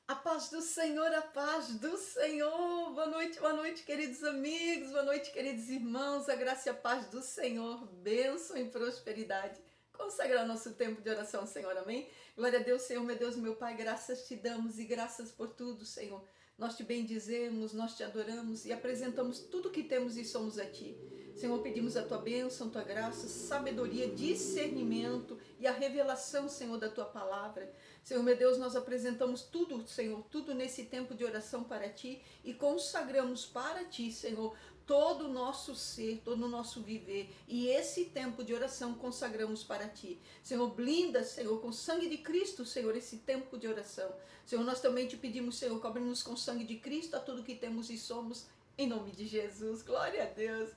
A paz do Senhor, a paz do Senhor. Boa noite, queridos amigos, boa noite, queridos irmãos. A graça e a paz do Senhor, bênção e prosperidade. Consagrar nosso tempo de oração, Senhor, amém? Glória a Deus, Senhor, meu Deus, meu Pai, graças te damos e graças por tudo, Senhor. Nós te bendizemos, nós te adoramos e apresentamos tudo que temos e somos a ti. Senhor, pedimos a tua bênção, tua graça, sabedoria, discernimento e a revelação, Senhor, da tua palavra. Senhor, meu Deus, nós apresentamos tudo, Senhor, tudo nesse tempo de oração para ti e consagramos para ti, Senhor, todo o nosso ser, todo o nosso viver. E esse tempo de oração consagramos para ti. Senhor, blinda, Senhor, com o sangue de Cristo, Senhor, esse tempo de oração. Senhor, nós também te pedimos, Senhor, cobre-nos com o sangue de Cristo a tudo que temos e somos, em nome de Jesus. Glória a Deus.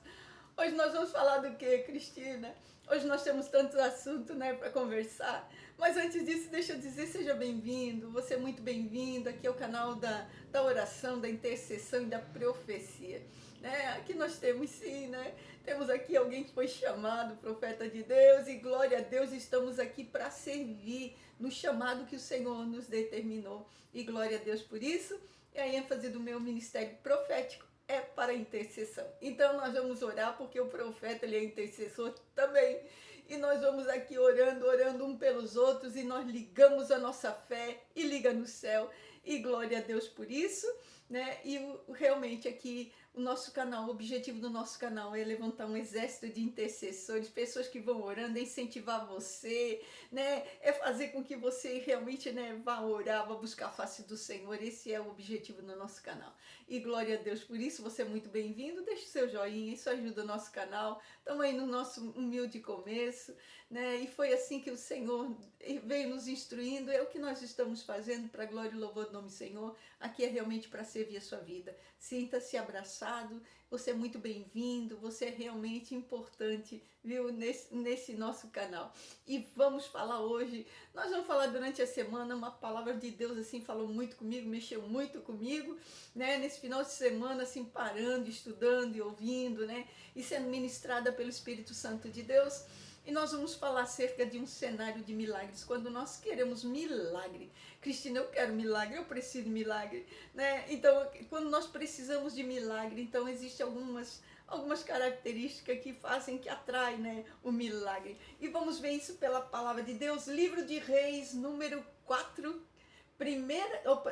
Hoje nós vamos falar do que, Cristina? Hoje nós temos tantos assuntos, né, para conversar. Mas antes disso, deixa eu dizer, seja bem-vindo, você é muito bem-vindo. Aqui é o canal da oração, da intercessão e da profecia. Né? Aqui nós temos sim, né? Temos aqui alguém que foi chamado, profeta de Deus, e glória a Deus, estamos aqui para servir no chamado que o Senhor nos determinou. E glória a Deus por isso. E a ênfase do meu ministério profético é para a intercessão. Então nós vamos orar porque o profeta ele é intercessor também. E nós vamos aqui orando um pelos outros e nós ligamos a nossa fé e liga no céu. E glória a Deus por isso, né? E realmente aqui o nosso canal, o objetivo do nosso canal é levantar um exército de intercessores, pessoas que vão orando, é incentivar você, né? É fazer com que você realmente, né, vá orar, vá buscar a face do Senhor. Esse é o objetivo do nosso canal. E glória a Deus por isso, você é muito bem-vindo. Deixe o seu joinha, isso ajuda o nosso canal. Estamos aí no nosso humilde começo, né? E foi assim que o Senhor veio nos instruindo, é o que nós estamos fazendo para a glória e louvor do nome do Senhor. Aqui é realmente para servir a sua vida. Sinta-se abraçado, você é muito bem-vindo, você é realmente importante, viu, nesse nosso canal. E vamos falar hoje, nós vamos falar durante a semana, uma palavra de Deus assim falou muito comigo, mexeu muito comigo, né, nesse final de semana assim parando, estudando e ouvindo, né, e sendo ministrada pelo Espírito Santo de Deus. E nós vamos falar acerca de um cenário de milagres, quando nós queremos milagre. Cristina, eu quero milagre, eu preciso de milagre, né? Então, quando nós precisamos de milagre, então existem algumas características que fazem, que atraem, né, o milagre. E vamos ver isso pela palavra de Deus, livro de Reis, número 4,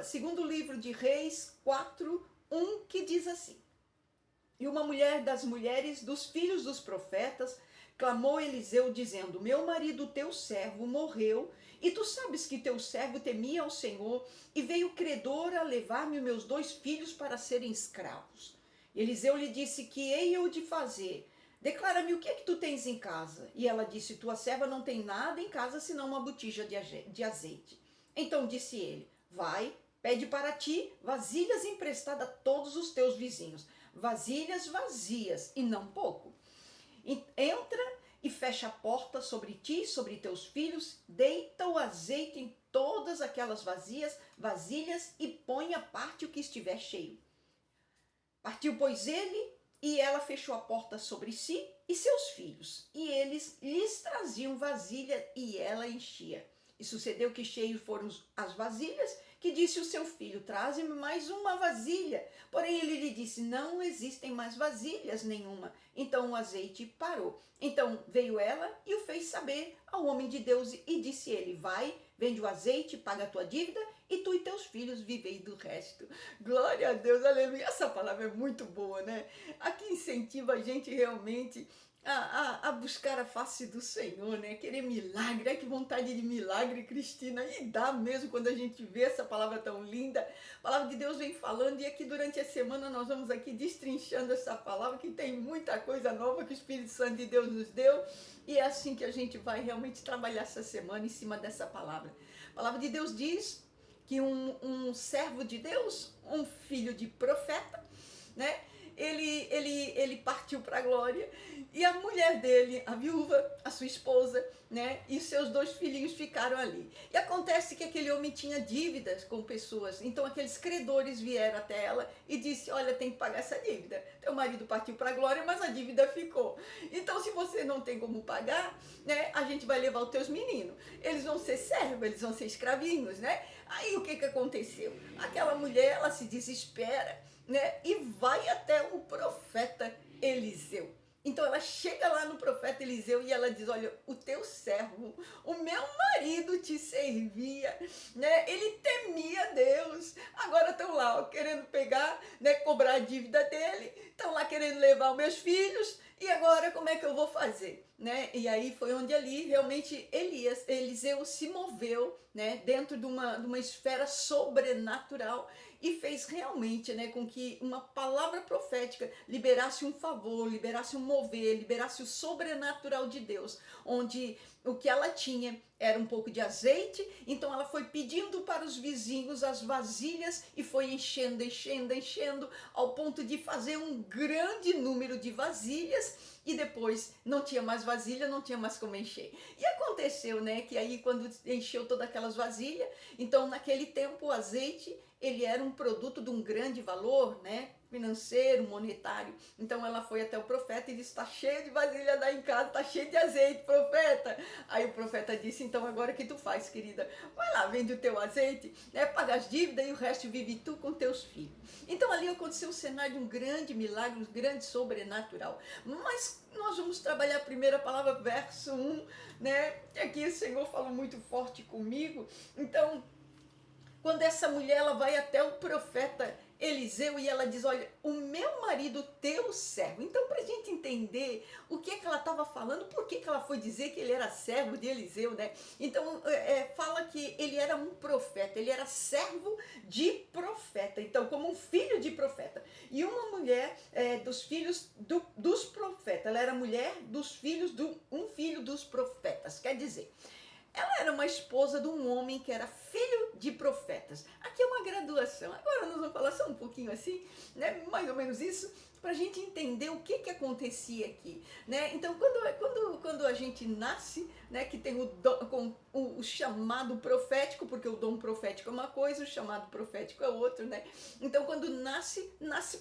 segundo livro de Reis 4, 1, que diz assim: E uma mulher das mulheres dos filhos dos profetas clamou Eliseu, dizendo: Meu marido, teu servo, morreu, e tu sabes que teu servo temia ao Senhor, e veio credor a levar-me meus 2 filhos para serem escravos. Eliseu lhe disse: Que hei eu de fazer? Declara-me o que é que tu tens em casa. E ela disse: Tua serva não tem nada em casa senão uma botija de azeite. Então disse ele: Vai, pede para ti vasilhas emprestadas a todos os teus vizinhos, vasilhas vazias e não pouco. Entra e fecha a porta sobre ti e sobre teus filhos, deita o azeite em todas aquelas vasilhas e põe à parte o que estiver cheio. Partiu, pois, ele, e ela fechou a porta sobre si e seus filhos, e eles lhes traziam vasilha e ela enchia. E sucedeu que cheios foram as vasilhas, que disse o seu filho: Traze-me mais uma vasilha. Porém ele lhe disse: Não existem mais vasilhas nenhuma. Então o azeite parou. Então veio ela e o fez saber ao homem de Deus, e disse ele: Vai, vende o azeite, paga a tua dívida, e tu e teus filhos vivei do resto. Glória a Deus, aleluia. Essa palavra é muito boa, né? Aqui incentiva a gente realmente a buscar a face do Senhor, né? Querer milagre, que vontade de milagre, Cristina, e dá mesmo quando a gente vê essa palavra tão linda. A palavra de Deus vem falando, e aqui durante a semana nós vamos aqui destrinchando essa palavra, que tem muita coisa nova que o Espírito Santo de Deus nos deu, e é assim que a gente vai realmente trabalhar essa semana em cima dessa palavra. A palavra de Deus diz que um servo de Deus, um filho de profeta, né? Ele partiu para a glória, e a mulher dele, a viúva, a sua esposa, né, e seus 2 filhinhos ficaram ali. E acontece que aquele homem tinha dívidas com pessoas, então aqueles credores vieram até ela e disse: Olha, tem que pagar essa dívida. Teu marido partiu para a glória, mas a dívida ficou. Então, se você não tem como pagar, né, a gente vai levar os teus meninos. Eles vão ser servos, eles vão ser escravinhos, né? Aí o que que aconteceu? Aquela mulher, ela se desespera, né? E vai até o profeta Eliseu. Então ela chega lá no profeta Eliseu e ela diz: olha, o teu servo, o meu marido te servia, né? Ele temia Deus. Agora estão lá, ó, querendo pegar, né, cobrar a dívida dele, estão lá querendo levar os meus filhos. E agora como é que eu vou fazer? Né? E aí foi onde ali realmente Eliseu se moveu, né, dentro de uma esfera sobrenatural e fez realmente, né, com que uma palavra profética liberasse um favor, liberasse um mover, liberasse o sobrenatural de Deus, onde o que ela tinha era um pouco de azeite, então ela foi pedindo para os vizinhos as vasilhas e foi enchendo, enchendo, enchendo, ao ponto de fazer um grande número de vasilhas, e depois não tinha mais vasilha, não tinha mais como encher. E aconteceu, né, que aí quando encheu todas aquelas vasilhas, então naquele tempo o azeite, ele era um produto de um grande valor, né, financeiro, monetário. Então ela foi até o profeta e disse: está cheio de vasilha daí em casa, está cheio de azeite, profeta. Aí o profeta disse: então agora o que tu faz, querida? Vai lá, vende o teu azeite, né, paga as dívidas e o resto vive tu com teus filhos. Então ali aconteceu o cenário de um grande milagre, um grande sobrenatural. Mas nós vamos trabalhar a primeira palavra, verso 1, né? Aqui o Senhor falou muito forte comigo. Então, quando essa mulher ela vai até o profeta Eliseu e ela diz: olha, o meu marido, teu servo. Então, para a gente entender o que é que ela estava falando, por que ela foi dizer que ele era servo de Eliseu, né? Então, fala que ele era um profeta, ele era servo de profeta, então, como um filho de profeta. E uma mulher dos filhos dos profetas, ela era mulher dos filhos um filho dos profetas, quer dizer, ela era uma esposa de um homem que era filho de profetas. Aqui é uma graduação. Agora nós vamos falar só um pouquinho assim, né? Mais ou menos isso, para a gente entender o que acontecia aqui, né? Então, quando a gente nasce, né, que tem o chamado profético, porque o dom profético é uma coisa, o chamado profético é outro, né? Então, quando nasce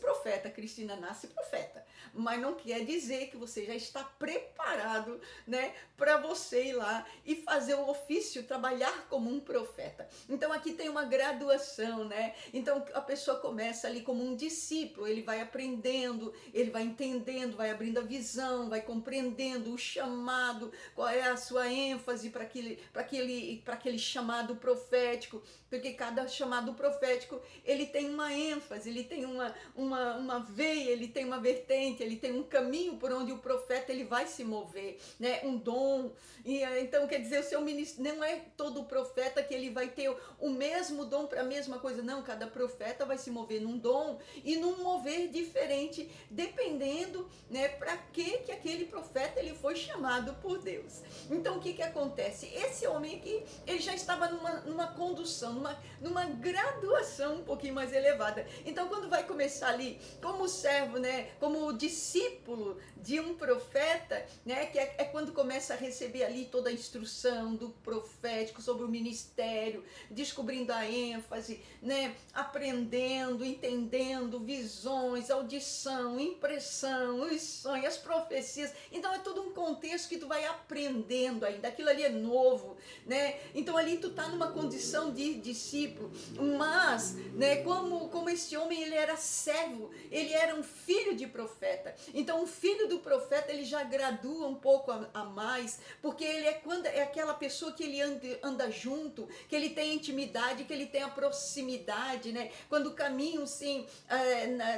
profeta, Cristina, nasce profeta. Mas não quer dizer que você já está preparado, né, para você ir lá e fazer o ofício, trabalhar como um profeta. Então, aqui tem uma graduação, né? Então, a pessoa começa ali como um discípulo, ele vai aprendendo, ele vai entendendo, vai abrindo a visão, vai compreendendo o chamado, qual é a sua ênfase para aquele chamado profético, porque cada chamado profético, ele tem uma ênfase, ele tem uma veia, ele tem uma vertente, ele tem um caminho por onde o profeta ele vai se mover, né? Um dom. E então, quer dizer, o seu ministério, não é todo profeta que ele vai ter o mesmo dom para a mesma coisa, não, cada profeta vai se mover num dom e num mover diferente, dependendo, né, para que aquele profeta ele foi chamado por Deus. Então, o que acontece? Esse homem aqui, ele já estava numa condução, numa graduação um pouquinho mais elevada. Então, quando vai começar ali, como servo, né, como discípulo de um profeta, né, que é quando começa a receber ali toda a instrução do profético sobre o ministério, descobrindo a ênfase, né, aprendendo, entendendo visões, audição, impressão, os sonhos, as profecias. Então é todo um contexto que tu vai aprendendo ainda, aquilo ali é novo, né? Então ali tu tá numa condição de discípulo, mas, né, como esse homem ele era servo, ele era um filho de profeta. Então o filho do profeta ele já gradua um pouco a mais, porque ele é aquela pessoa que ele anda junto, que ele tem intimidade, que ele tem a proximidade, né? Quando caminham sim,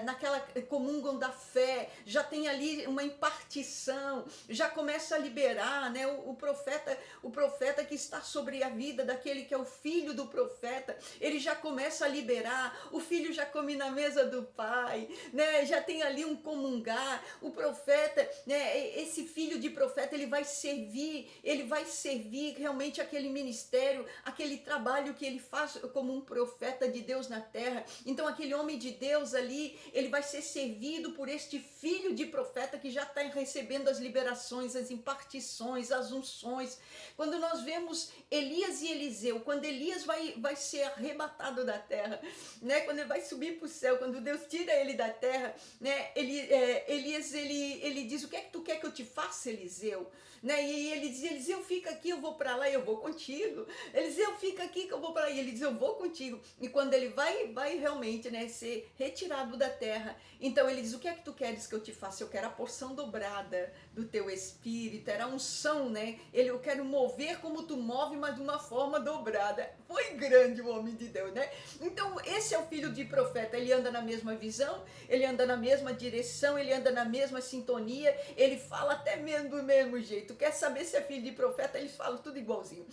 naquela comungam da fé, já tem ali uma impartição, já começa a liberar, né? O profeta que está sobre a vida daquele que é o filho do profeta, ele já começa a liberar, o filho já come na mesa do pai, né? Já tem ali um comungar, o profeta, né? Esse filho de profeta, ele vai servir realmente aquele ministério, aquele trabalho que ele faz como um profeta de Deus na terra. Então aquele homem de Deus ali, ele vai ser servido por este filho de profeta que já está recebendo as liberações, as impartições, as unções. Quando nós vemos Elias e Eliseu, quando Elias vai vai ser arrebatado da terra, né? Quando ele vai subir para o céu, quando Deus tira ele da terra, né? Elias, ele diz, o que é que tu quer que eu te faça, Eliseu? Né? E ele diz, Eliseu, fica aqui, eu vou para lá e eu vou contigo. Eliseu, fica aqui que eu vou para lá. E ele diz, eu vou contigo. E quando ele vai realmente, né, ser retirado da terra, então ele diz, o que é que tu queres que eu te faça? Eu quero a porção dobrada do teu espírito, era a unção, né? Eu quero mover como tu move, mas de uma forma dobrada. Foi grande o homem de Deus, né? Então esse é o filho de profeta, ele anda na mesma visão, ele anda na mesma direção, ele anda na mesma sintonia, ele fala até mesmo do mesmo jeito. Quer saber se é filho de profeta? Eles falam tudo igualzinho.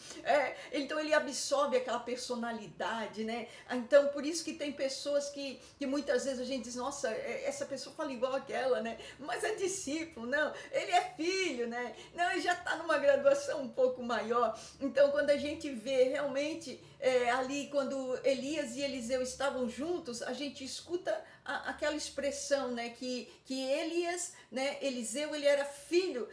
Então ele absorve aquela personalidade, né? Então por isso que tem pessoas que muitas vezes a gente diz, nossa, essa pessoa fala igual aquela, né? Mas é discípulo, não, ele é filho, né? Não, ele já está numa graduação um pouco maior. Então quando a gente vê realmente ali, quando Elias e Eliseu estavam juntos, a gente escuta aquela expressão, né? Que Elias, né? Eliseu, ele era filho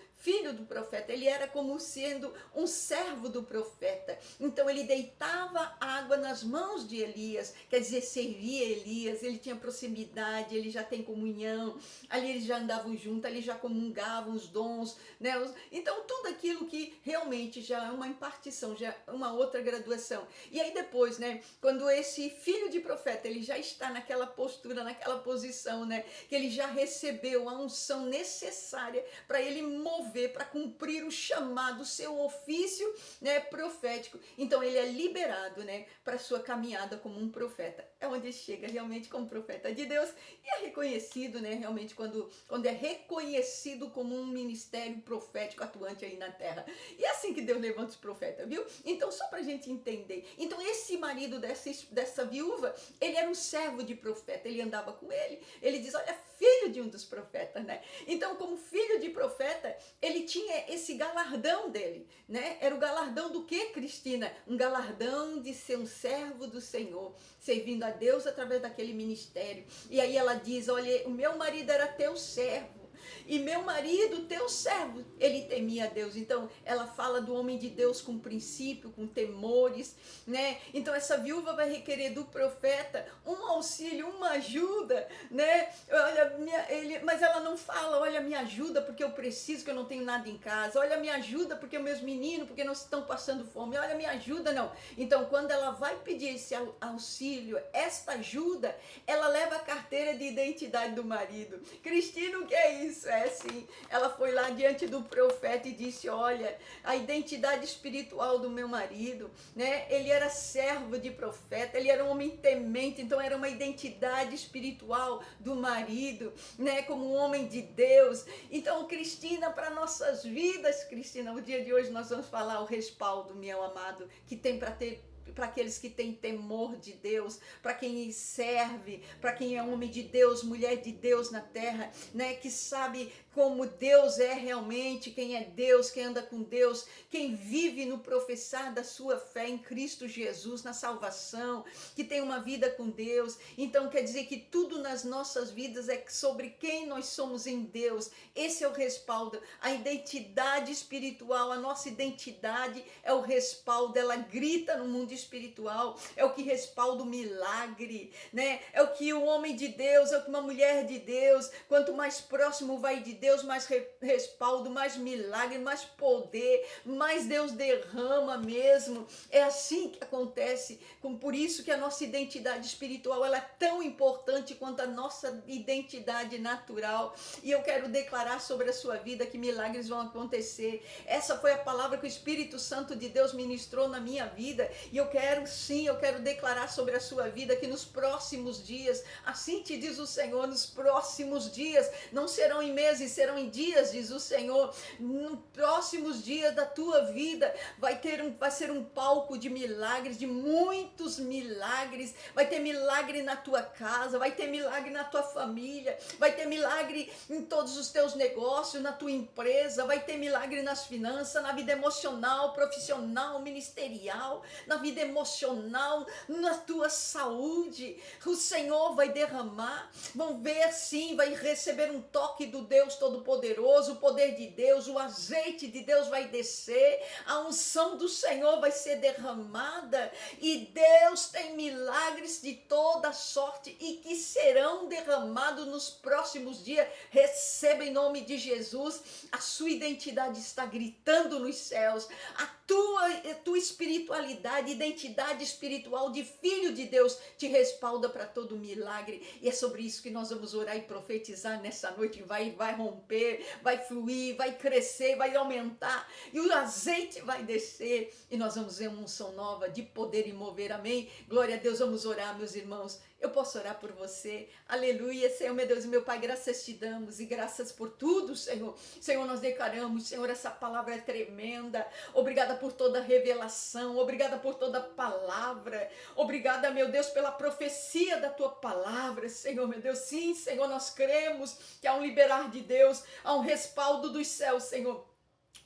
do profeta, ele era como sendo um servo do profeta. Então ele deitava água nas mãos de Elias, quer dizer, servia Elias, ele tinha proximidade, ele já tem comunhão, ali eles já andavam juntos, ali já comungavam os dons, né? Então tudo aquilo que realmente já é uma impartição, já é uma outra graduação. E aí depois, né, quando esse filho de profeta, ele já está naquela postura, naquela posição, né, que ele já recebeu a unção necessária para ele mover, para cumprir o chamado, o seu ofício, né, profético. Então ele é liberado, né, para sua caminhada como um profeta. É onde ele chega realmente como profeta de Deus e é reconhecido, né, realmente quando é reconhecido como um ministério profético atuante aí na terra. E é assim que Deus levanta os profetas, viu? Então só para a gente entender. Então esse marido dessa viúva, ele era um servo de profeta, ele andava com ele. Ele diz, olha, filho de um dos profetas, né? Então como filho de profeta, ele tinha esse galardão dele, né? Era o galardão do que, Cristina? Um galardão de ser um servo do Senhor, servindo a Deus através daquele ministério. E aí ela diz, olha, o meu marido era teu servo. E meu marido, teu servo, ele temia a Deus. Então ela fala do homem de Deus com princípio, com temores, né? Então essa viúva vai requerer do profeta um auxílio, uma ajuda, né? Olha, mas ela não fala, olha, me ajuda porque eu preciso, que eu não tenho nada em casa. Olha, me ajuda porque meus meninos, porque não estão passando fome. Olha, me ajuda, não. Então quando ela vai pedir esse auxílio, esta ajuda, ela leva a carteira de identidade do marido. Cristina, o que é isso? Sim, ela foi lá diante do profeta e disse, olha, a identidade espiritual do meu marido, né? Ele era servo de profeta, ele era um homem temente, então era uma identidade espiritual do marido, né? Como um homem de Deus. Então, Cristina, para nossas vidas, Cristina, no dia de hoje nós vamos falar o respaldo, meu amado, que tem para aqueles que têm temor de Deus, para quem serve, para quem é homem de Deus, mulher de Deus na terra, né, que sabe como Deus é realmente, quem é Deus, quem anda com Deus, quem vive no professar da sua fé em Cristo Jesus, na salvação, que tem uma vida com Deus. Então quer dizer que tudo nas nossas vidas é sobre quem nós somos em Deus. Esse é o respaldo, a identidade espiritual, a nossa identidade é o respaldo, ela grita no mundo espiritual, é o que respalda o milagre, né? É o que o homem de Deus, é o que uma mulher de Deus, quanto mais próximo vai de Deus, mais respaldo, mais milagre, mais poder, mais Deus derrama mesmo. É assim que acontece. Por isso que a nossa identidade espiritual ela é tão importante quanto a nossa identidade natural. E eu quero declarar sobre a sua vida que milagres vão acontecer. Essa foi a palavra que o Espírito Santo de Deus ministrou na minha vida. E eu quero declarar sobre a sua vida que nos próximos dias, assim te diz o Senhor, nos próximos dias, não serão em meses, serão em dias, diz o Senhor, nos próximos dias da tua vida, vai ser um palco de milagres, de muitos milagres, vai ter milagre na tua casa, vai ter milagre na tua família, vai ter milagre em todos os teus negócios, na tua empresa, vai ter milagre nas finanças, na vida emocional, profissional, ministerial, na vida vida emocional, na tua saúde. O Senhor vai derramar, vão ver sim, vai receber um toque do Deus Todo-Poderoso, o poder de Deus, o azeite de Deus vai descer, a unção do Senhor vai ser derramada, e Deus tem milagres de toda sorte e que serão derramados nos próximos dias. Receba em nome de Jesus. A sua identidade está gritando nos céus, a tua espiritualidade, identidade espiritual de filho de Deus te respalda para todo milagre, e é sobre isso que nós vamos orar e profetizar nessa noite. Vai romper, vai fluir, vai crescer, vai aumentar, e o azeite vai descer, e nós vamos ver uma unção nova de poder e mover, amém? Glória a Deus. Vamos orar, meus irmãos. Eu posso orar por você, aleluia. Senhor, meu Deus e meu Pai, graças te damos, e graças por tudo, Senhor. Senhor, nós declaramos, Senhor, essa palavra é tremenda. Obrigada por toda a revelação, obrigada por toda a palavra, obrigada, meu Deus, pela profecia da tua palavra, Senhor, meu Deus. Sim, Senhor, nós cremos que há um liberar de Deus, há um respaldo dos céus, Senhor,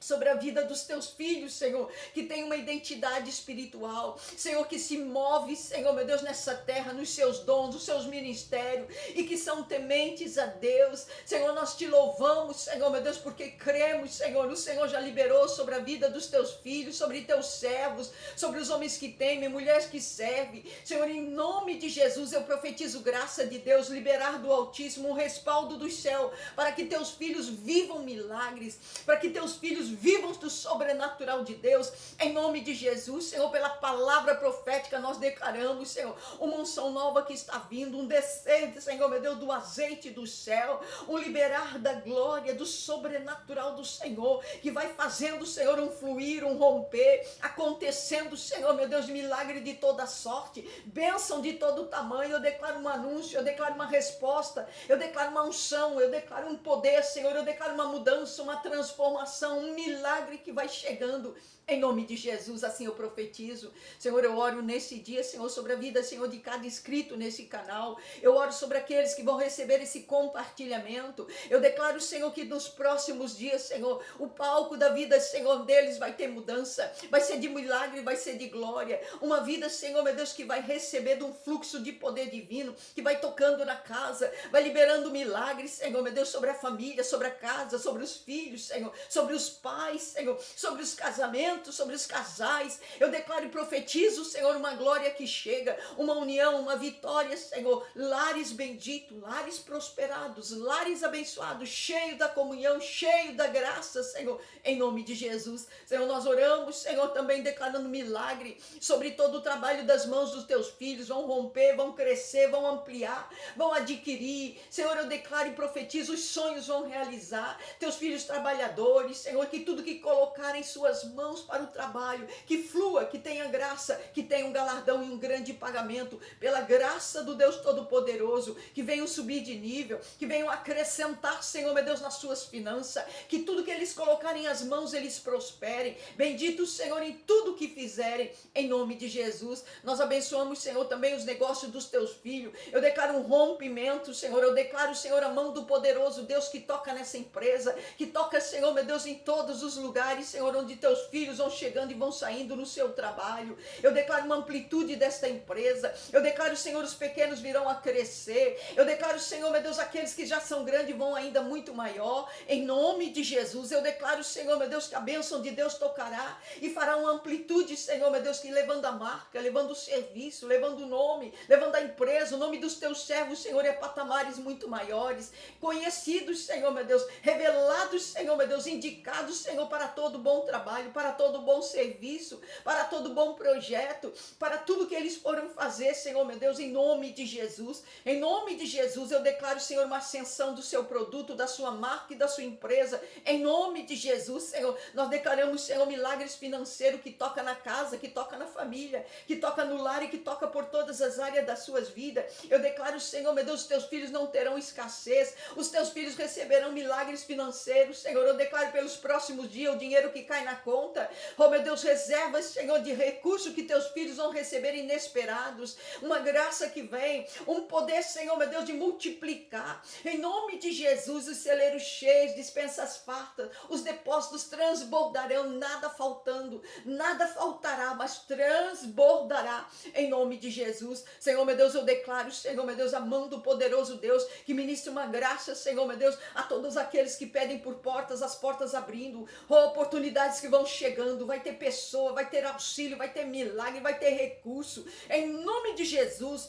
sobre a vida dos teus filhos, Senhor, que tem uma identidade espiritual, Senhor, que se move, Senhor, meu Deus, nessa terra, nos seus dons, nos seus ministérios, e que são tementes a Deus. Senhor, nós te louvamos, Senhor, meu Deus, porque cremos, Senhor, o Senhor já liberou sobre a vida dos teus filhos, sobre teus servos, sobre os homens que temem, mulheres que servem. Senhor, em nome de Jesus, eu profetizo graça de Deus, liberar do Altíssimo, um respaldo do céu, para que teus filhos vivam milagres, para que teus filhos vivam do sobrenatural de Deus, em nome de Jesus. Senhor, pela palavra profética nós declaramos, Senhor, uma unção nova que está vindo, um descer, Senhor, meu Deus, do azeite do céu, um liberar da glória, do sobrenatural do Senhor, que vai fazendo, Senhor, um fluir, um romper, acontecendo, Senhor, meu Deus, milagre de toda sorte, bênção de todo tamanho. Eu declaro um anúncio, eu declaro uma resposta, eu declaro uma unção, eu declaro um poder, Senhor, eu declaro uma mudança, uma transformação, um milagre que vai chegando, em nome de Jesus. Assim eu profetizo, Senhor. Eu oro nesse dia, Senhor, sobre a vida, Senhor, de cada inscrito nesse canal. Eu oro sobre aqueles que vão receber esse compartilhamento. Eu declaro, Senhor, que nos próximos dias, Senhor, o palco da vida, Senhor, deles vai ter mudança, vai ser de milagre, vai ser de glória, uma vida, Senhor, meu Deus, que vai receber de um fluxo de poder divino, que vai tocando na casa, vai liberando milagres, Senhor, meu Deus, sobre a família, sobre a casa, sobre os filhos, Senhor, sobre os pais, Senhor, sobre os casamentos, sobre os casais. Eu declaro e profetizo, Senhor, uma glória que chega, uma união, uma vitória, Senhor, lares benditos, lares prosperados, lares abençoados, cheio da comunhão, cheio da graça, Senhor, em nome de Jesus. Senhor, nós oramos, Senhor, também declarando milagre sobre todo o trabalho das mãos dos teus filhos. Vão romper, vão crescer, vão ampliar, vão adquirir, Senhor. Eu declaro e profetizo, os sonhos vão realizar, teus filhos trabalhadores, Senhor, que tudo que colocar em suas mãos para o trabalho, que flua, que tenha graça, que tenha um galardão e um grande pagamento, pela graça do Deus Todo-Poderoso, que venham subir de nível, que venham acrescentar, Senhor, meu Deus, nas suas finanças, que tudo que eles colocarem as mãos, eles prosperem. Bendito, Senhor, em tudo que fizerem, em nome de Jesus. Nós abençoamos, Senhor, também os negócios dos teus filhos. Eu declaro um rompimento, Senhor. Eu declaro, Senhor, a mão do poderoso Deus que toca nessa empresa, que toca, Senhor, meu Deus, em todos os lugares, Senhor, onde teus filhos vão chegando e vão saindo no seu trabalho. Eu declaro uma amplitude desta empresa. Eu declaro, Senhor, os pequenos virão a crescer. Eu declaro, Senhor, meu Deus, aqueles que já são grandes vão ainda muito maior. Em nome de Jesus, eu declaro, Senhor, meu Deus, que a bênção de Deus tocará e fará uma amplitude, Senhor, meu Deus, que levando a marca, levando o serviço, levando o nome, levando a empresa, o nome dos teus servos, Senhor, é patamares muito maiores, conhecidos, Senhor, meu Deus, revelados, Senhor, meu Deus, indicados, Senhor, para todo bom trabalho, para todo bom serviço, para todo bom projeto, para tudo que eles foram fazer, Senhor, meu Deus, em nome de Jesus. Em nome de Jesus, eu declaro, Senhor, uma ascensão do seu produto, da sua marca e da sua empresa. Em nome de Jesus, Senhor, nós declaramos, Senhor, milagres financeiros que toca na casa, que toca na família, que toca no lar e que toca por todas as áreas das suas vidas. Eu declaro, Senhor, meu Deus, os teus filhos não terão escassez, os teus filhos receberão milagres financeiros, Senhor. Eu declaro pelos próximos próximos dias, o dinheiro que cai na conta. Oh, meu Deus, reservas, Senhor, de recursos que teus filhos vão receber inesperados. Uma graça que vem, um poder, Senhor, meu Deus, de multiplicar. Em nome de Jesus, os celeiros cheios, dispensas fartas, os depósitos transbordarão, nada faltando, nada faltará, mas transbordará em nome de Jesus. Senhor, meu Deus, eu declaro, Senhor, meu Deus, a mão do poderoso Deus, que ministre uma graça, Senhor, meu Deus, a todos aqueles que pedem por portas, as portas abrindo, oportunidades que vão chegando, vai ter pessoa, vai ter auxílio, vai ter milagre, vai ter recurso, em nome de Jesus,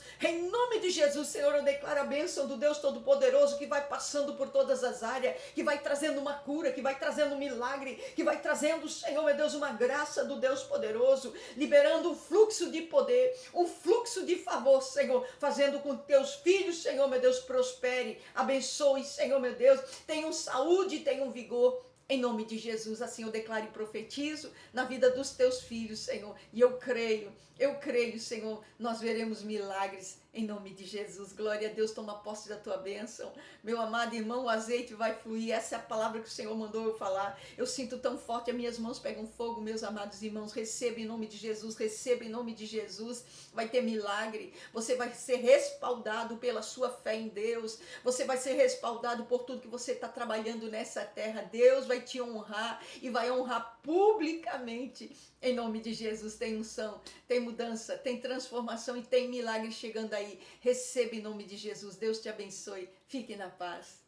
Senhor, eu declaro a bênção do Deus Todo-Poderoso, que vai passando por todas as áreas, que vai trazendo uma cura, que vai trazendo um milagre, que vai trazendo, Senhor, meu Deus, uma graça do Deus poderoso, liberando um fluxo de poder, um fluxo de favor, Senhor, fazendo com que teus filhos, Senhor, meu Deus, prospere, abençoe, Senhor, meu Deus, tenham saúde, tenham vigor. Em nome de Jesus, assim eu declaro e profetizo na vida dos teus filhos, Senhor. E eu creio, Senhor, nós veremos milagres em nome de Jesus. Glória a Deus, toma posse da tua bênção. Meu amado irmão, o azeite vai fluir. Essa é a palavra que o Senhor mandou eu falar. Eu sinto tão forte, as minhas mãos pegam fogo, meus amados irmãos. Receba em nome de Jesus, receba em nome de Jesus. Vai ter milagre. Você vai ser respaldado pela sua fé em Deus. Você vai ser respaldado por tudo que você está trabalhando nessa terra. Deus vai te honrar e vai honrar publicamente. Em nome de Jesus, tem unção, tem mudança, tem transformação e tem milagre chegando aí. Receba em nome de Jesus. Deus te abençoe. Fique na paz.